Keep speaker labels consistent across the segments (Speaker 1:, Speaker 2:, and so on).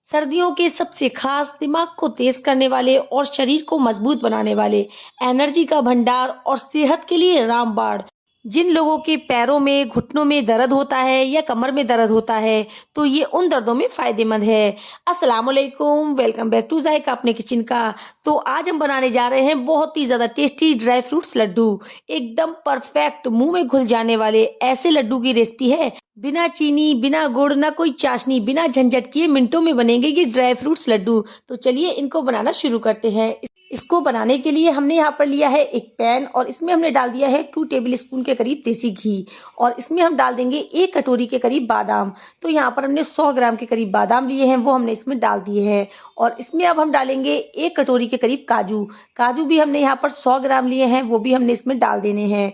Speaker 1: सर्दियों के सबसे खास, दिमाग को तेज करने वाले और शरीर को मजबूत बनाने वाले, एनर्जी का भंडार और सेहत के लिए रामबाण। जिन लोगों के पैरों में, घुटनों में दर्द होता है या कमर में दर्द होता है, तो ये उन दर्दों में फायदेमंद है। अस्सलाम वालेकुम, वेलकम बैक टू जायका अपने किचन का। तो आज हम बनाने जा रहे हैं बहुत ही ज्यादा टेस्टी ड्राई फ्रूट्स लड्डू। एकदम परफेक्ट, मुंह में घुल जाने वाले ऐसे लड्डू की रेसिपी है। बिना चीनी, बिना गुड़, ना कोई चाशनी, बिना झंझट किए मिनटों में बनेंगे ये ड्राई फ्रूट्स लड्डू। तो चलिए इनको बनाना शुरू करते हैं। इसको बनाने के लिए हमने यहाँ पर लिया है एक पैन और इसमें हमने डाल दिया है 2 टेबल स्पून के करीब देसी घी। और इसमें हम डाल देंगे 1 कटोरी के करीब बादाम। तो यहाँ पर हमने 100 ग्राम के करीब बादाम लिए हैं, वो हमने इसमें डाल दिए हैं। और इसमें अब हम डालेंगे 1 कटोरी के करीब काजू। काजू भी हमने यहाँ पर 100 ग्राम लिए हैं, वो भी हमने इसमें डाल देने हैं।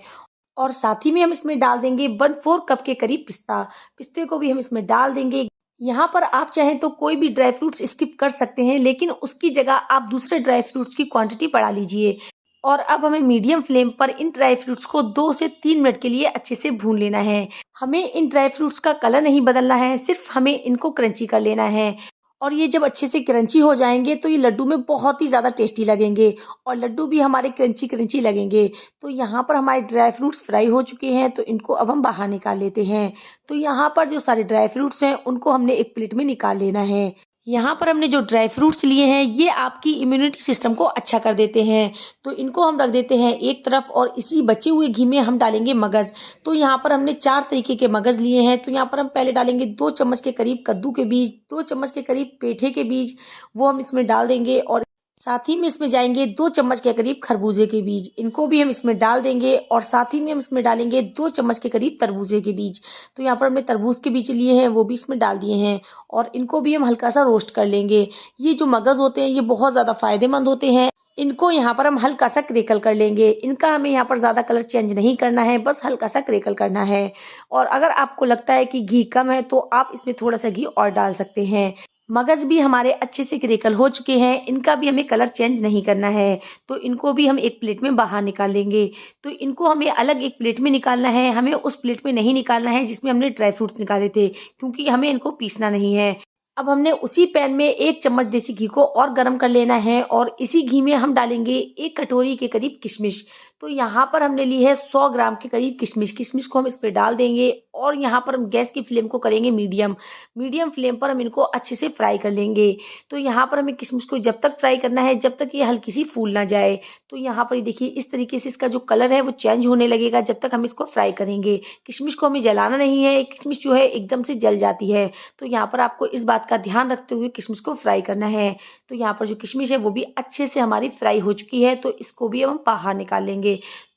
Speaker 1: और साथ ही में हम इसमें डाल देंगे 1/4 कप के करीब पिस्ता। पिस्ते को भी हम इसमें डाल देंगे। यहाँ पर आप चाहें तो कोई भी ड्राई फ्रूट्स स्किप कर सकते हैं, लेकिन उसकी जगह आप दूसरे ड्राई फ्रूट्स की क्वांटिटी बढ़ा लीजिए। और अब हमें मीडियम फ्लेम पर इन ड्राई फ्रूट्स को 2 से 3 मिनट के लिए अच्छे से भून लेना है। हमें इन ड्राई फ्रूट्स का कलर नहीं बदलना है, सिर्फ हमें इनको क्रंची कर लेना है। और ये जब अच्छे से क्रंची हो जाएंगे तो ये लड्डू में बहुत ही ज़्यादा टेस्टी लगेंगे और लड्डू भी हमारे क्रंची क्रंची लगेंगे। तो यहाँ पर हमारे ड्राई फ्रूट्स फ्राई हो चुके हैं, तो इनको अब हम बाहर निकाल लेते हैं। तो यहाँ पर जो सारे ड्राई फ्रूट्स हैं उनको हमने एक प्लेट में निकाल लेना है। यहाँ पर हमने जो ड्राई फ्रूट्स लिए हैं ये आपकी इम्यूनिटी सिस्टम को अच्छा कर देते हैं, तो इनको हम रख देते हैं एक तरफ। और इसी बचे हुए घी में हम डालेंगे मगज। तो यहाँ पर हमने 4 तरीके के मगज लिए हैं। तो यहाँ पर हम पहले डालेंगे 2 चम्मच के करीब कद्दू के बीज, 2 चम्मच के करीब पेठे के बीज, वो हम इसमें डाल देंगे। और साथ ही में इसमें जाएंगे 2 चम्मच के करीब खरबूजे के बीज, इनको भी हम इसमें डाल देंगे। और साथ ही में हम इसमें डालेंगे 2 चम्मच के करीब तरबूजे के बीज। तो यहाँ पर हमने तरबूज के बीज लिए हैं, वो भी इसमें डाल दिए हैं और इनको भी हम हल्का सा रोस्ट कर लेंगे। ये जो मगज होते हैं ये बहुत ज़्यादा फायदेमंद होते हैं। इनको यहाँ पर हम हल्का सा क्रेकल कर लेंगे। इनका हमें यहाँ पर ज़्यादा कलर चेंज नहीं करना है, बस हल्का सा क्रेकल करना है। और अगर आपको लगता है कि घी कम है तो आप इसमें थोड़ा सा घी और डाल सकते हैं। मगज भी हमारे अच्छे से क्रेकल हो चुके हैं, इनका भी हमें कलर चेंज नहीं करना है। तो इनको भी हम एक प्लेट में बाहर निकाल लेंगे। तो इनको हमें अलग एक प्लेट में निकालना है, हमें उस प्लेट में नहीं निकालना है जिसमें हमने ड्राई फ्रूट्स निकाले थे, क्योंकि हमें इनको पीसना नहीं है। अब हमने उसी पैन में 1 चम्मच देसी घी को और गर्म कर लेना है और इसी घी में हम डालेंगे 1 कटोरी के करीब किशमिश। तो यहाँ पर हमने ली है 100 ग्राम के करीब किशमिश। किशमिश को हम इस पर डाल देंगे और यहाँ पर हम गैस की फ्लेम को करेंगे मीडियम। मीडियम फ्लेम पर हम इनको अच्छे से फ्राई कर लेंगे। तो यहाँ पर हमें किशमिश को जब तक फ्राई करना है जब तक ये हल्की सी फूल ना जाए। तो यहाँ पर देखिए इस तरीके से इसका जो कलर है वो चेंज होने लगेगा जब तक हम इसको फ्राई करेंगे। किशमिश को हमें जलाना नहीं है, किशमिश जो है एकदम से जल जाती है। तो यहाँ पर आपको इस बात का ध्यान रखते हुए किशमिश को फ्राई करना है। तो यहाँ पर जो किशमिश है वो भी अच्छे से हमारी फ्राई हो चुकी है, तो इसको भी हम बाहर निकाल लेंगे।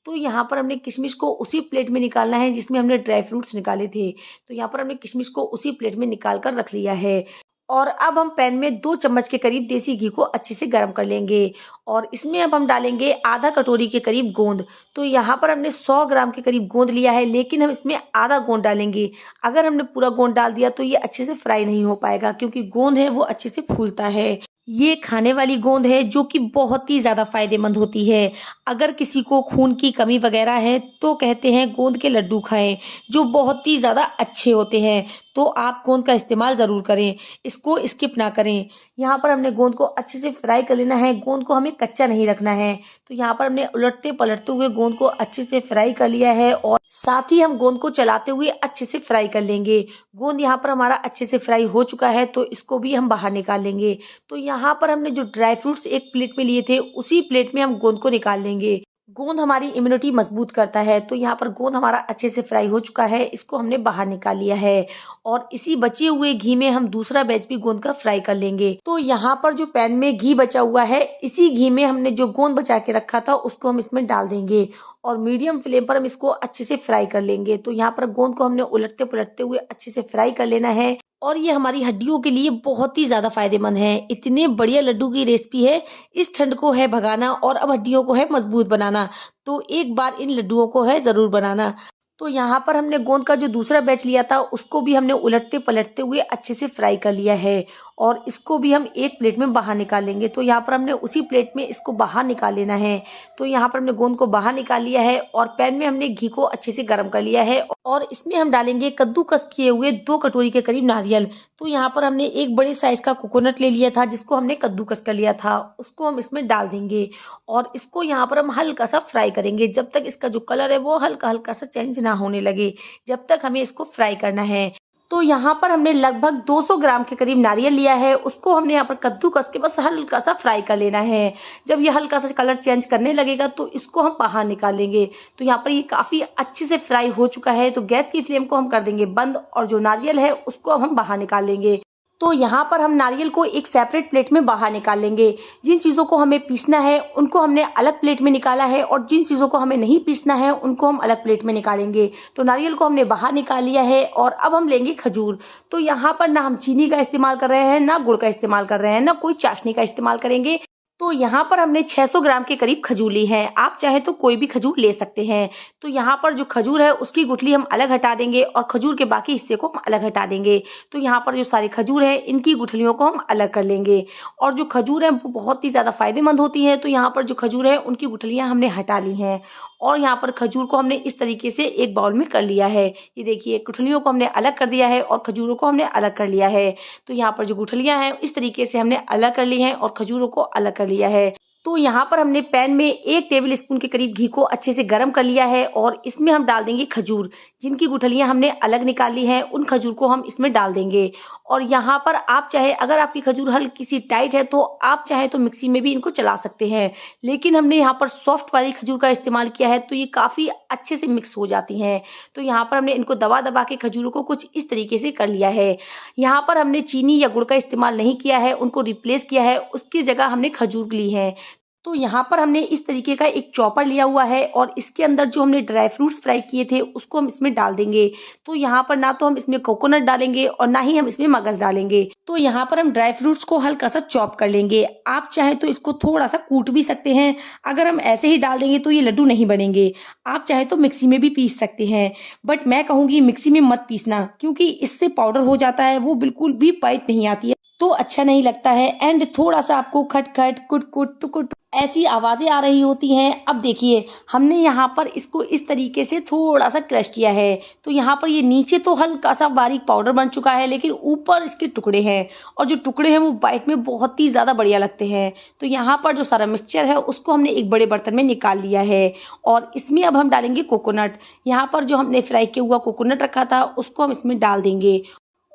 Speaker 1: तो यहाँ पर हमने किशमिश को उसी प्लेट में निकालना है जिसमें हमने ड्राई फ्रूट्स निकाले थे। तो यहाँ पर हमने किशमिश को उसी प्लेट में निकाल कर रख लिया है। और अब हम पैन में 2 चम्मच के करीब देसी घी को अच्छे से गर्म कर लेंगे और इसमें अब हम डालेंगे आधा कटोरी के करीब गोंद। तो यहाँ पर हमने 100 ग्राम के करीब गोंद लिया है, लेकिन हम इसमें आधा गोंद डालेंगे। अगर हमने पूरा गोंद डाल दिया तो ये अच्छे से फ्राई नहीं हो पाएगा, क्योंकि गोंद है वो अच्छे से फूलता है। ये खाने वाली गोंद है जो कि बहुत ही ज़्यादा फायदेमंद होती है। अगर किसी को खून की कमी वगैरह है तो कहते हैं गोंद के लड्डू खाएं, जो बहुत ही ज़्यादा अच्छे होते हैं। तो आप गोंद का इस्तेमाल ज़रूर करें, इसको स्किप ना करें। यहाँ पर हमने गोंद को अच्छे से फ्राई कर लेना है, गोंद को हमें कच्चा नहीं रखना है। तो यहाँ पर हमने उलटते पलटते हुए गोंद को अच्छे से फ्राई कर लिया है और साथ ही हम गोंद को चलाते हुए अच्छे से फ्राई कर लेंगे। गोंद यहाँ पर हमारा अच्छे से फ्राई हो चुका है, तो इसको भी हम बाहर निकाल लेंगे। तो यहाँ पर हमने जो ड्राई फ्रूट्स एक प्लेट में लिए थे उसी प्लेट में हम गोंद को निकाल लेंगे। गोंद हमारी इम्यूनिटी मजबूत करता है, तो यहाँ पर गोंद हमारा अच्छे से फ्राई हो चुका है, इसको हमने बाहर निकाल लिया है। और इसी बचे हुए घी में हम दूसरा बैच भी गोंद का फ्राई कर लेंगे। तो यहाँ पर जो पैन में घी बचा हुआ है, इसी घी में हमने जो गोंद बचा के रखा था उसको हम इसमें डाल देंगे और मीडियम फ्लेम पर हम इसको अच्छे से फ्राई कर लेंगे। तो यहाँ पर गोंद को हमने उलटते पलटते हुए अच्छे से फ्राई कर लेना है और ये हमारी हड्डियों के लिए बहुत ही ज़्यादा फायदेमंद है। इतने बढ़िया लड्डू की रेसिपी है, इस ठंड को है भगाना और अब हड्डियों को है मजबूत बनाना। तो एक बार इन लड्डुओं को है ज़रूर बनाना। तो यहाँ पर हमने गोंद का जो दूसरा बैच लिया था उसको भी हमने उलटते पलटते हुए अच्छे से फ्राई कर लिया है और इसको भी हम एक प्लेट में बाहर निकाल लेंगे। तो यहाँ पर हमने उसी प्लेट में इसको बाहर निकाल लेना है। तो यहाँ पर हमने गोंद को बाहर निकाल लिया है और पैन में हमने घी को अच्छे से गर्म कर लिया है और इसमें हम डालेंगे कद्दूकस किए हुए 2 कटोरी के करीब नारियल। तो यहाँ पर हमने एक बड़े साइज का कोकोनट ले लिया था जिसको हमने कद्दूकस कर लिया था, उसको हम इसमें डाल देंगे और इसको यहाँ पर हम हल्का सा फ्राई करेंगे जब तक इसका जो कलर है वो हल्का हल्का सा चेंज ना होने लगे, जब तक हमें इसको फ्राई करना है। तो यहाँ पर हमने लगभग 200 ग्राम के करीब नारियल लिया है, उसको हमने यहाँ पर कद्दूकस के बस हल्का सा फ्राई कर लेना है। जब ये हल्का सा कलर चेंज करने लगेगा तो इसको हम बाहर निकाल लेंगे। तो यहाँ पर ये काफ़ी अच्छे से फ्राई हो चुका है, तो गैस की फ्लेम को हम कर देंगे बंद और जो नारियल है उसको हम बाहर निकाल लेंगे। तो यहाँ पर हम नारियल को एक सेपरेट प्लेट में बाहर निकाल लेंगे। जिन चीज़ों को हमें पीसना है उनको हमने अलग प्लेट में निकाला है और जिन चीज़ों को हमें नहीं पीसना है उनको हम अलग प्लेट में निकालेंगे। तो नारियल को हमने बाहर निकाल लिया है और अब हम लेंगे खजूर। तो यहाँ पर ना हम चीनी का इस्तेमाल कर रहे हैं, ना गुड़ का इस्तेमाल कर रहे हैं, ना कोई चाशनी का इस्तेमाल करेंगे। तो यहाँ पर हमने 600 ग्राम के करीब खजूर ली है, आप चाहे तो कोई भी खजूर ले सकते हैं। तो यहाँ पर जो खजूर है उसकी गुठली हम अलग हटा देंगे और खजूर के बाकी हिस्से को हम अलग हटा देंगे। तो यहाँ पर जो सारे खजूर है इनकी गुठलियों को हम अलग कर लेंगे और जो खजूर है वो बहुत ही ज़्यादा फायदेमंद होती है। तो यहाँ पर जो खजूर है उनकी गुठलियाँ हमने हटा ली हैं और यहाँ पर खजूर को हमने इस तरीके से एक बाउल में कर लिया है। ये देखिए गुठलियों को हमने अलग कर दिया है और खजूरों को हमने अलग कर लिया है। तो यहाँ पर जो गुठलियाँ हैं इस तरीके से हमने अलग कर ली हैं और खजूरों को अलग कर लिया है। तो यहाँ पर हमने पैन में 1 टेबल स्पून के करीब घी को अच्छे से गर्म कर लिया है और इसमें हम डाल देंगे खजूर, जिनकी गुठलियाँ हमने अलग निकाल ली हैं उन खजूर को हम इसमें डाल देंगे। और यहाँ पर आप चाहे, अगर आपकी खजूर हल्की सी टाइट है तो आप चाहे तो मिक्सी में भी इनको चला सकते हैं, लेकिन हमने यहाँ पर सॉफ्ट वाली खजूर का इस्तेमाल किया है तो ये काफ़ी अच्छे से मिक्स हो जाती हैं। तो यहाँ पर हमने इनको दबा दबा के खजूरों को कुछ इस तरीके से कर लिया है। यहाँ पर हमने चीनी या गुड़ का इस्तेमाल नहीं किया है, उनको रिप्लेस किया है, उसकी जगह हमने खजूर ली है। तो यहाँ पर हमने इस तरीके का एक चॉपर लिया हुआ है और इसके अंदर जो हमने ड्राई फ्रूट्स फ्राई किए थे उसको हम इसमें डाल देंगे। तो यहाँ पर ना तो हम इसमें कोकोनट डालेंगे और ना ही हम इसमें मगज डालेंगे। तो यहाँ पर हम ड्राई फ्रूट्स को हल्का सा चॉप कर लेंगे, आप चाहे तो इसको थोड़ा सा कूट भी सकते हैं। अगर हम ऐसे ही डाल देंगे तो ये लड्डू नहीं बनेंगे, आप चाहे तो मिक्सी में भी पीस सकते हैं, बट मैं कहूँगी मिक्सी में मत पीसना क्योंकि इससे पाउडर हो जाता है, वो बिल्कुल भी बाइट नहीं आती है तो अच्छा नहीं लगता है एंड थोड़ा सा आपको खट खट कुट कुट टुकुट ऐसी आवाज़ें आ रही होती हैं। अब देखिए हमने यहाँ पर इसको इस तरीके से थोड़ा सा क्रश किया है, तो यहाँ पर ये नीचे तो हल्का सा बारीक पाउडर बन चुका है लेकिन ऊपर इसके टुकड़े हैं और जो टुकड़े हैं वो बाइट में बहुत ही ज़्यादा बढ़िया लगते हैं। तो यहाँ पर जो सारा मिक्सचर है उसको हमने एक बड़े बर्तन में निकाल लिया है और इसमें अब हम डालेंगे कोकोनट। यहाँ पर जो हमने फ्राई किया हुआ कोकोनट रखा था उसको हम इसमें डाल देंगे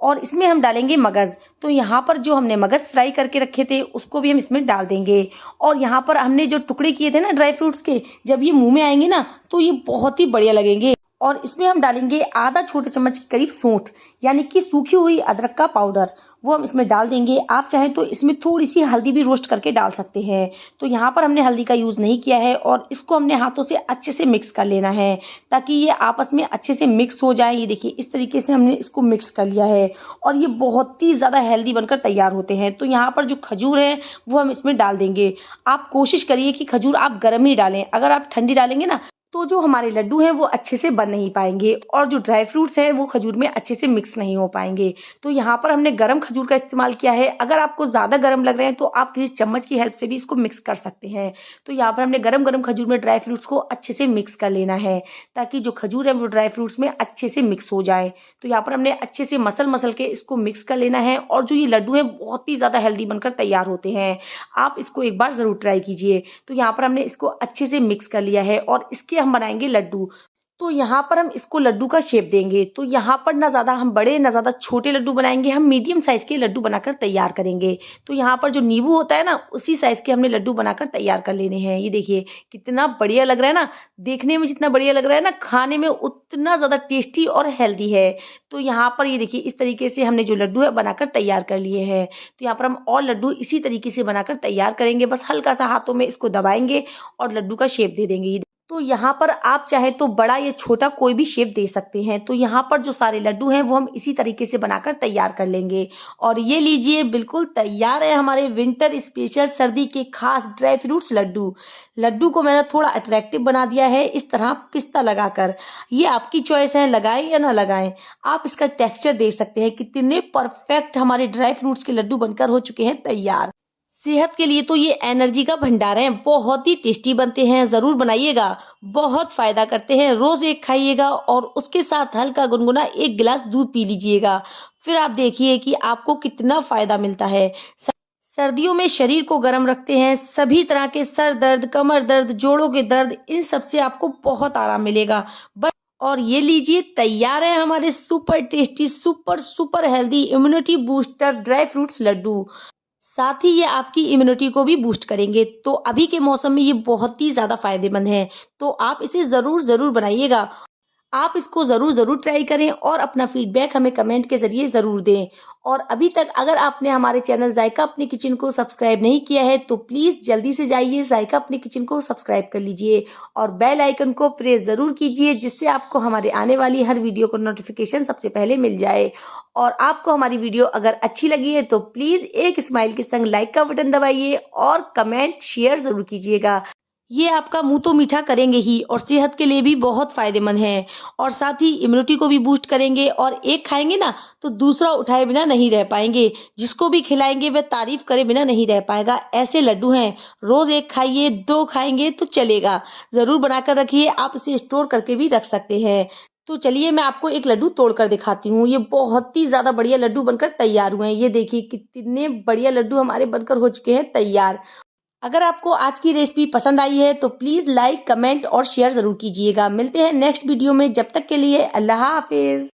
Speaker 1: और इसमें हम डालेंगे मगज़। तो यहाँ पर जो हमने मगज़ फ्राई करके रखे थे उसको भी हम इसमें डाल देंगे और यहाँ पर हमने जो टुकड़े किए थे ना ड्राई फ्रूट्स के, जब ये मुंह में आएंगे ना तो ये बहुत ही बढ़िया लगेंगे। और इसमें हम डालेंगे आधा छोटे चम्मच के करीब सौंठ, यानी कि सूखी हुई अदरक का पाउडर, वो हम इसमें डाल देंगे। आप चाहें तो इसमें थोड़ी सी हल्दी भी रोस्ट करके डाल सकते हैं। तो यहाँ पर हमने हल्दी का यूज़ नहीं किया है और इसको हमने हाथों से अच्छे से मिक्स कर लेना है ताकि ये आपस में अच्छे से मिक्स हो जाए। ये देखिए इस तरीके से हमने इसको मिक्स कर लिया है और ये बहुत ही ज़्यादा हेल्दी बनकर तैयार होते हैं। तो यहाँ पर जो खजूर है वो हम इसमें डाल देंगे। आप कोशिश करिए कि खजूर आप गर्म ही डालें, अगर आप ठंडी डालेंगे ना तो जो हमारे लड्डू हैं वो अच्छे से बन नहीं पाएंगे और जो ड्राई फ्रूट्स हैं वो खजूर में अच्छे से मिक्स नहीं हो पाएंगे। तो यहाँ पर हमने गरम खजूर का इस्तेमाल किया है। अगर आपको ज़्यादा गर्म लग रहे हैं तो आप किसी चम्मच की हेल्प से भी इसको मिक्स कर सकते हैं। तो यहाँ पर हमने गरम गरम खजूर में ड्राई फ्रूट्स को अच्छे से मिक्स कर लेना है ताकि जो खजूर है वो ड्राई फ्रूट्स में अच्छे से मिक्स हो जाए। तो यहाँ पर हमने अच्छे से मसल के इसको मिक्स कर लेना है और जो ये लड्डू है बहुत ही ज़्यादा हेल्दी बनकर तैयार होते हैं। आप इसको एक बार ज़रूर ट्राई कीजिए। तो यहाँ पर हमने इसको अच्छे से मिक्स कर लिया है और इसके हम बनाएंगे लड्डू। तो यहाँ पर हम इसको लड्डू का शेप देंगे। तो यहाँ पर ना ज़्यादा हम बड़े ना ज़्यादा छोटे लड्डू बनाएंगे, हम मीडियम साइज़ के लड्डू बनाकर तैयार करेंगे। तो यहाँ पर जो नींबू होता है ना उसी साइज़ के हमने लड्डू बनाकर तैयार कर लेने हैं। ये देखिए कितना बढ़िया लग रहा है ना, देखने में जितना बढ़िया लग रहा है ना खाने में उतना ज़्यादा टेस्टी और हेल्दी है। तो यहाँ पर ये देखिए इस तरीके से हमने जो लड्डू है बनाकर तैयार कर लिए हैं। तो यहाँ पर हम और लड्डू इसी तरीके से बनाकर तैयार करेंगे, बस हल्का सा हाथों में इसको दबाएंगे और लड्डू का शेप दे देंगे। तो यहाँ पर आप चाहे तो बड़ा या छोटा कोई भी शेप दे सकते हैं। तो यहाँ पर जो सारे लड्डू हैं वो हम इसी तरीके से बनाकर तैयार कर लेंगे। और ये लीजिए, बिल्कुल तैयार है हमारे विंटर स्पेशल सर्दी के खास ड्राई फ्रूट्स लड्डू। लड्डू को मैंने थोड़ा अट्रैक्टिव बना दिया है इस तरह पिस्ता लगाकर। ये आपकी चॉइस है, लगाएं या ना लगाएं। आप इसका टेक्सचर देख सकते हैं कितने परफेक्ट हमारे ड्राई फ्रूट्स के लड्डू बनकर हो चुके हैं तैयार। सेहत के लिए तो ये एनर्जी का भंडार है, बहुत ही टेस्टी बनते हैं, जरूर बनाइएगा। बहुत फायदा करते हैं। रोज एक खाइएगा और उसके साथ हल्का गुनगुना 1 गिलास दूध पी लीजिएगा। फिर आप देखिए कि आपको कितना फायदा मिलता है। सर्दियों में शरीर को गर्म रखते हैं। सभी तरह के सर दर्द, कमर दर्द, जोड़ों के दर्द, इन सब से आपको बहुत आराम मिलेगा। बस और ये लीजिए, तैयार है हमारे super tasty, super super healthy immunity booster dry fruits laddoo. साथ ही ये आपकी इम्यूनिटी को भी बूस्ट करेंगे। तो अभी के मौसम में ये बहुत ही ज़्यादा फायदेमंद है। तो आप इसे ज़रूर ज़रूर बनाइएगा। आप इसको ज़रूर ज़रूर ट्राई करें और अपना फीडबैक हमें कमेंट के ज़रिए ज़रूर दें। और अभी तक अगर आपने हमारे चैनल जायका अपनी किचन को सब्सक्राइब नहीं किया है तो प्लीज़ जल्दी से जाइए, जायका अपनी किचन को सब्सक्राइब कर लीजिए और बेल आइकन को प्रेस ज़रूर कीजिए, जिससे आपको हमारे आने वाली हर वीडियो को नोटिफिकेशन सबसे पहले मिल जाए। और आपको हमारी वीडियो अगर अच्छी लगी है तो प्लीज़ एक स्माइल के संग लाइक का बटन दबाइए और कमेंट शेयर ज़रूर कीजिएगा। ये आपका मुंह तो मीठा करेंगे ही और सेहत के लिए भी बहुत फायदेमंद है। और साथ ही इम्यूनिटी को भी बूस्ट करेंगे। और एक खाएंगे ना तो दूसरा उठाए बिना नहीं रह पाएंगे। जिसको भी खिलाएंगे वह तारीफ करे बिना नहीं रह पाएगा। ऐसे लड्डू हैं, रोज एक खाइए, 2 खाएंगे तो चलेगा। जरूर बनाकर रखिए, आप इसे स्टोर करके भी रख सकते हैं। तो चलिए मैं आपको एक लड्डू तोड़कर दिखाती हूँ। ये बहुत ही ज्यादा बढ़िया लड्डू बनकर तैयार हुए हैं। ये देखिए कितने बढ़िया लड्डू हमारे बनकर हो चुके हैं तैयार। अगर आपको आज की रेसिपी पसंद आई है तो प्लीज़ लाइक, कमेंट और शेयर ज़रूर कीजिएगा। मिलते हैं नेक्स्ट वीडियो में, जब तक के लिए अल्लाह हाफिज़।